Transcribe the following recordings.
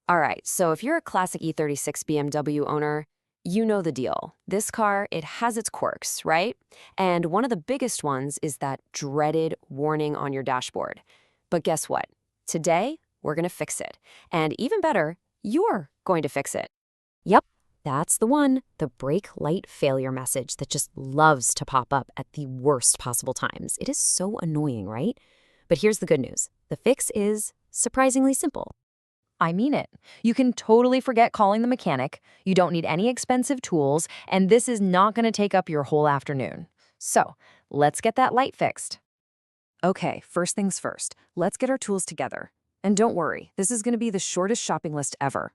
All right, so if you're a classic E36 BMW owner, you know the deal. This car, it has its quirks, right? And one of the biggest ones is that dreaded warning on your dashboard. But guess what? Today, we're going to fix it. And even better, you're going to fix it. Yep, that's the one, the brake light failure message that just loves to pop up at the worst possible times. It is so annoying, right? But here's the good news. The fix is surprisingly simple. I mean it. You can totally forget calling the mechanic, you don't need any expensive tools, and this is not going to take up your whole afternoon. So, let's get that light fixed. Okay, first things first, let's get our tools together. And don't worry, this is going to be the shortest shopping list ever.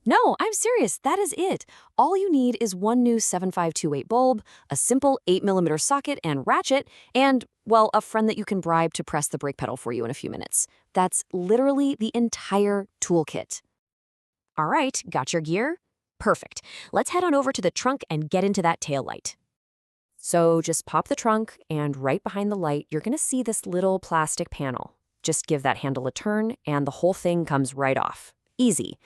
No, I'm serious, that is it. All you need is one new 7528 bulb, a simple 8mm socket and ratchet, and, well, a friend that you can bribe to press the brake pedal for you in a few minutes. That's literally the entire toolkit. All right, got your gear? Perfect. Let's head on over to the trunk and get into that taillight. So just pop the trunk, and right behind the light, you're going to see this little plastic panel. Just give that handle a turn, and the whole thing comes right off. Easy.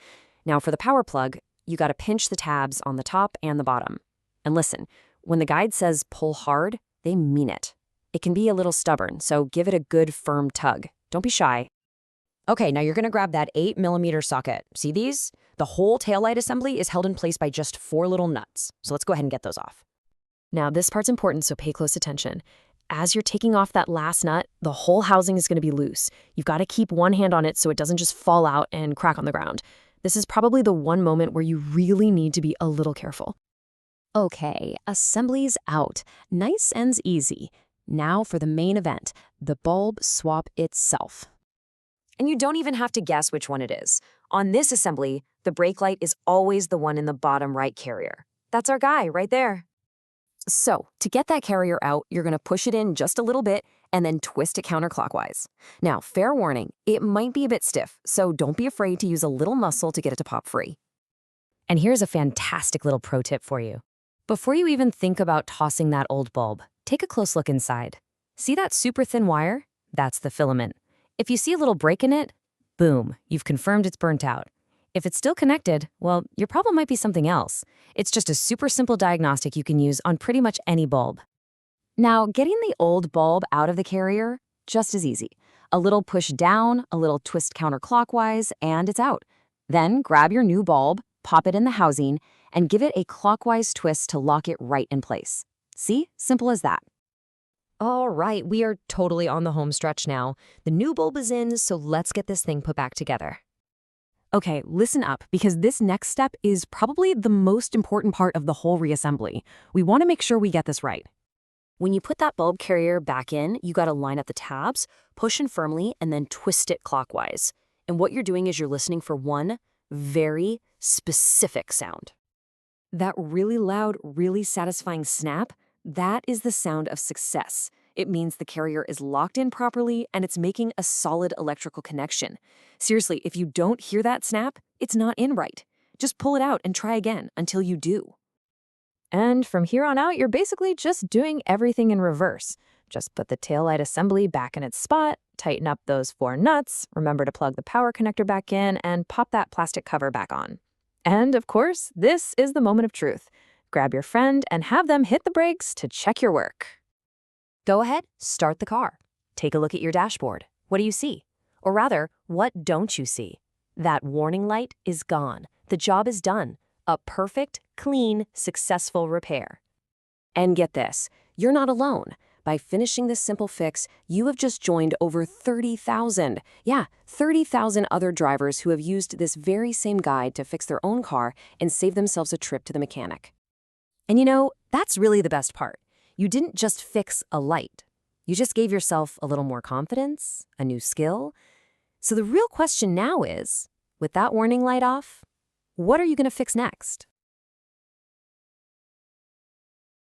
Now for the power plug, you got to pinch the tabs on the top and the bottom. And listen, when the guide says pull hard, they mean it. It can be a little stubborn, so give it a good firm tug. Don't be shy. Okay, now you're going to grab that 8mm socket. See these? The whole taillight assembly is held in place by just 4 little nuts. So let's go ahead and get those off. Now this part's important, so pay close attention. As you're taking off that last nut, the whole housing is going to be loose. You've got to keep one hand on it so it doesn't just fall out and crack on the ground. This is probably the one moment where you really need to be a little careful. Okay, assembly's out. Nice and easy. Now for the main event, the bulb swap itself. And you don't even have to guess which one it is. On this assembly, the brake light is always the one in the bottom right carrier. That's our guy right there. So, to get that carrier out, you're going to push it in just a little bit and then twist it counterclockwise. Now, fair warning, it might be a bit stiff, so don't be afraid to use a little muscle to get it to pop free. And here's a fantastic little pro tip for you. Before you even think about tossing that old bulb, take a close look inside. See that super thin wire? That's the filament. If you see a little break in it, boom, you've confirmed it's burnt out. If it's still connected, well, your problem might be something else. It's just a super simple diagnostic you can use on pretty much any bulb. Now, getting the old bulb out of the carrier, just as easy. A little push down, a little twist counterclockwise, and it's out. Then grab your new bulb, pop it in the housing, and give it a clockwise twist to lock it right in place. See? Simple as that. All right, we are totally on the home stretch now. The new bulb is in, so let's get this thing put back together. Okay, listen up, because this next step is probably the most important part of the whole reassembly. We want to make sure we get this right. When you put that bulb carrier back in, you got to line up the tabs, push in firmly, and then twist it clockwise. And what you're doing is you're listening for one very specific sound. That really loud, really satisfying snap, that is the sound of success. It means the carrier is locked in properly and it's making a solid electrical connection. Seriously, if you don't hear that snap, it's not in right. Just pull it out and try again until you do. And from here on out, you're basically just doing everything in reverse. Just put the taillight assembly back in its spot, tighten up those 4 nuts, remember to plug the power connector back in, and pop that plastic cover back on. And of course, this is the moment of truth. Grab your friend and have them hit the brakes to check your work. Go ahead, start the car. Take a look at your dashboard. What do you see? Or rather, what don't you see? That warning light is gone. The job is done. A perfect, clean, successful repair. And get this, you're not alone. By finishing this simple fix, you have just joined over 30,000. Yeah, 30,000 other drivers who have used this very same guide to fix their own car and save themselves a trip to the mechanic. And you know, that's really the best part. You didn't just fix a light. You just gave yourself a little more confidence, a new skill. So the real question now is, with that warning light off, what are you going to fix next?